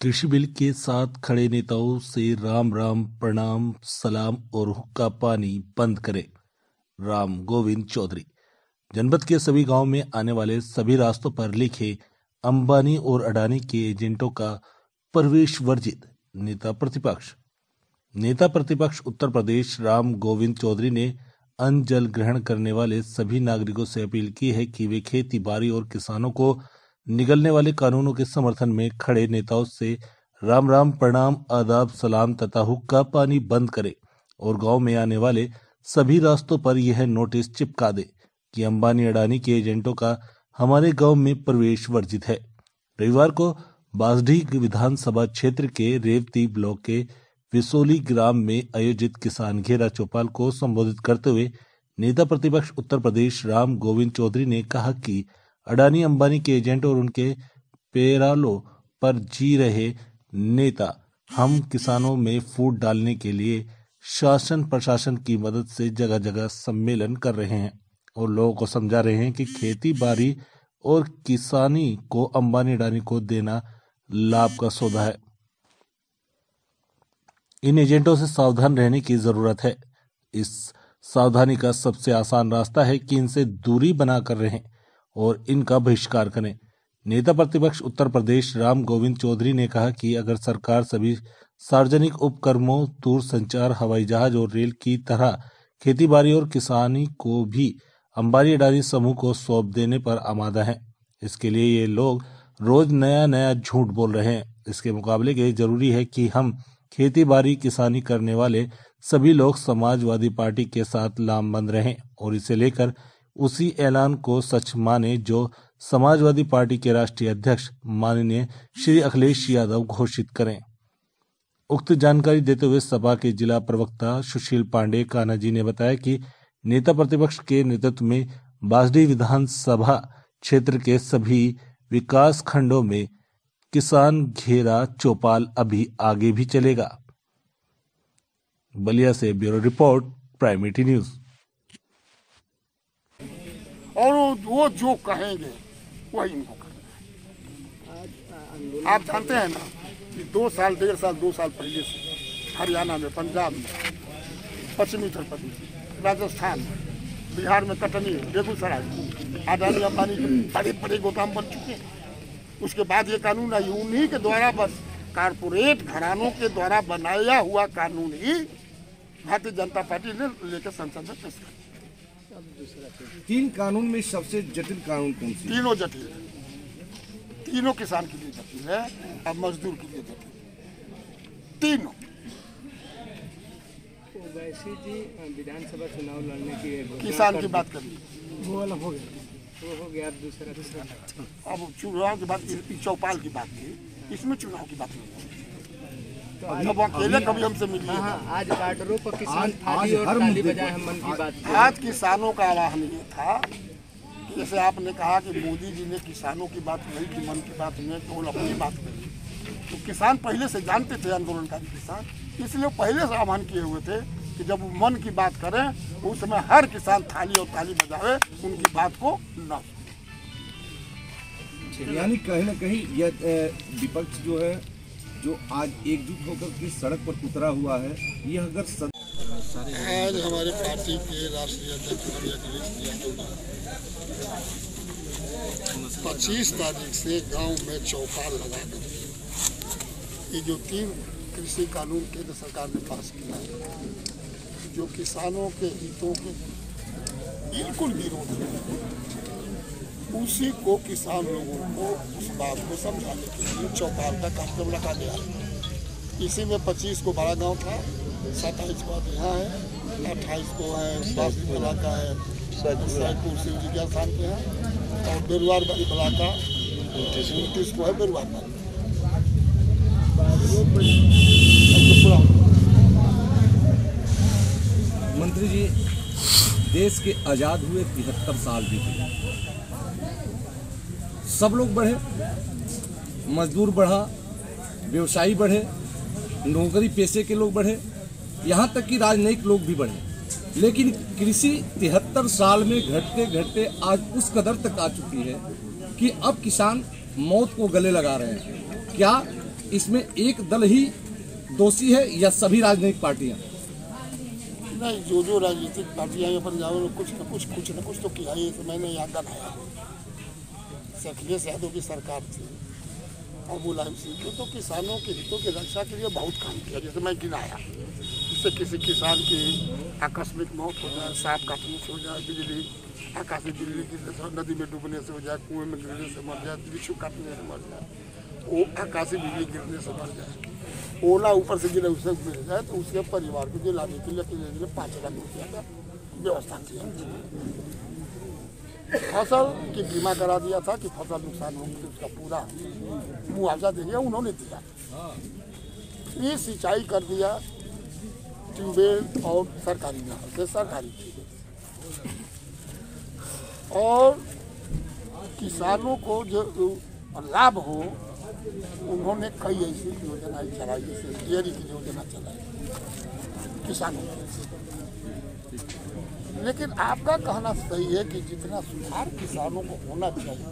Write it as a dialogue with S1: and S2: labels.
S1: कृषि बिल के साथ खड़े नेताओं से राम राम प्रणाम सलाम और हुक्का पानी बंद करें। राम गोविंद चौधरी। जनपद के सभी गांव में आने वाले सभी रास्तों पर लिखे अंबानी और अडानी के एजेंटों का प्रवेश वर्जित। नेता प्रतिपक्ष उत्तर प्रदेश राम गोविंद चौधरी ने अन्न जल ग्रहण करने वाले सभी नागरिकों से अपील की है कि वे खेती बाड़ी और किसानों को निगलने वाले कानूनों के समर्थन में खड़े नेताओं से राम राम प्रणाम आदाब सलाम तथा हुक्का पानी बंद करें और गांव में आने वाले सभी रास्तों पर यह नोटिस चिपका दे कि अंबानी अडानी के एजेंटों का हमारे गांव में प्रवेश वर्जित है। रविवार को बासडीह विधानसभा क्षेत्र के रेवती ब्लॉक के विसोली ग्राम में आयोजित किसान घेरा चौपाल को संबोधित करते हुए नेता प्रतिपक्ष उत्तर प्रदेश राम गोविंद चौधरी ने कहा कि अडानी अंबानी के एजेंट और उनके पेरालों पर जी रहे नेता हम किसानों में फूट डालने के लिए शासन प्रशासन की मदद से जगह जगह सम्मेलन कर रहे हैं और लोगों को समझा रहे हैं कि खेती बाड़ी और किसानी को अंबानी अडानी को देना लाभ का सौदा है। इन एजेंटों से सावधान रहने की जरूरत है। इस सावधानी का सबसे आसान रास्ता है कि इनसे दूरी बनाकर रहें और इनका बहिष्कार करें। नेता प्रतिपक्ष उत्तर प्रदेश राम गोविंद चौधरी ने कहा कि अगर सरकार सभी सार्वजनिक उपक्रमों दूरसंचार हवाई जहाज और रेल की तरह खेतीबाड़ी और किसानी को भी अंबानी अडानी समूह को सौंप देने पर आमादा है, इसके लिए ये लोग रोज नया नया झूठ बोल रहे हैं। इसके मुकाबले के जरूरी है कि हम खेती बाड़ी किसानी करने वाले सभी लोग समाजवादी पार्टी के साथ लामबंद रहें और इसे लेकर उसी ऐलान को सच माने जो समाजवादी पार्टी के राष्ट्रीय अध्यक्ष माननीय श्री अखिलेश यादव घोषित करें। उक्त जानकारी देते हुए सपा के जिला प्रवक्ता सुशील पांडे कान्हा जी ने बताया कि नेता प्रतिपक्ष के नेतृत्व में बासडीह विधानसभा क्षेत्र के सभी विकास खंडों में किसान घेरा चौपाल अभी आगे भी चलेगा। बलिया से ब्यूरो रिपोर्ट प्राइमेटी न्यूज।
S2: और वो जो कहेंगे वही इनको करना है। आप जानते हैं ना कि 2 साल 1.5 साल 2 साल पहले से हरियाणा में, पंजाब में, पश्चिमी उत्तर प्रदेश, राजस्थान में, बिहार में कटनी, बेगूसराय अडानी अंबानी के बड़े बड़े गोदाम बन चुके हैं। उसके बाद ये कानून आई, उन्हीं के द्वारा बस कारपोरेट घरानों के द्वारा बनाया हुआ कानून ही भारतीय जनता पार्टी ने लेकर संसद में पेश किया।
S3: 3 कानून में सबसे जटिल कानून कौन सी?
S2: तीनों जटिल है। तीनों किसान के लिए जटिल है और मजदूर के लिए जटिल। तीनों।
S4: वैसे जी विधानसभा चुनाव लड़ने की
S2: किसान की बात करिए,
S4: वो वाला हो गया, वो हो गया। दूसरा
S2: अब चुनाव की बात, चौपाल की बात की, इसमें चुनाव की बात नहीं। तो अब अकेले कभी हमसे मिलिए।
S4: आज बॉर्डरों पर किसान थाली और ताली बजाए हम मन की बात।
S2: आज किसानों का आह्वान ये था कि जैसे आपने कहा कि मोदी जी ने किसानों की बात नहीं की, मन की बात में केवल अपनी बात करी, तो किसान पहले से जानते थे, आंदोलनकारी किसान, इसलिए पहले से आह्वान किए हुए थे कि जब वो मन की बात करें उस समय हर किसान थाली और ताली बजावे, उनकी बात को न।
S3: यानी कहीं ना कहीं यह विपक्ष जो है, जो आज एकजुट होकर के सड़क पर उतरा हुआ है, यह अगर
S2: आज हमारे पार्टी के राष्ट्रीय अध्यक्ष श्री अखिलेश यादव 25 तारीख से गांव में चौपाल लगा कर ये जो 3 कृषि कानून केंद्र सरकार ने पास किया है, जो किसानों के हितों के बिल्कुल विरोध है, उसी को किसान लोगों को उस बात को समझाने के लिए चौपाल का कार्यक्रम रखा गया है। इसी में 25 को बड़ा गांव था, 27 को यहाँ है, 28 को है बासडीह इलाका है, सैदपुर शिव जी के स्थान पे है, और बेरुआर वाली इलाका 29 को है बेरुआर वाली।
S3: मंत्री जी, देश के आजाद हुए 73 साल बीते, सब लोग बढ़े, मजदूर बढ़ा, व्यवसायी बढ़े, नौकरी पेशे के लोग बढ़े, यहाँ तक कि राजनयिक लोग भी बढ़े, लेकिन कृषि 73 साल में घटते घटते आज उस कदर तक आ चुकी है कि अब किसान मौत को गले लगा रहे हैं। क्या इसमें एक दल ही दोषी है या सभी राजनीतिक पार्टियां?
S2: नहीं, जो राजनीतिक पार्टियां अपन जाओ कुछ न कुछ तो किया ही। तो मैंने यहाँ बनाया अखिलेश यादव की सरकार थी और मुलायम सिंह की, तो किसानों के हितों की रक्षा के लिए बहुत काम किया। जैसे मैं गिनाया, जिससे किसी किसान की आकस्मिक मौत हो जाए, सांप काटने से हो जाए, बिजली आकाशीय बिजली की नदी में डूबने से हो जाए, कुएं में गिरने से मर जाए, बिच्छू काटने से मर जाए, वो आकाशीय बिजली गिरने से मर जाए, ओला ऊपर से गिरे उससे मिल जाए, तो उसके परिवार को जो लाने के लिए 5 लाख रुपया का व्यवस्था किया। फसल की बीमा करा दिया था कि फसल नुकसान होगी तो उसका पूरा मुआवजा दे दिया, उन्होंने दिया। ये सिंचाई कर दिया ट्यूबवेल और सरकारी नहर से, सरकारी और किसानों को जो लाभ हो, उन्होंने कई ऐसी योजनाएं चलाई, जैसे डेयरी की योजना चलाई किसानों के। लेकिन आपका कहना सही है कि जितना सुधार किसानों को होना चाहिए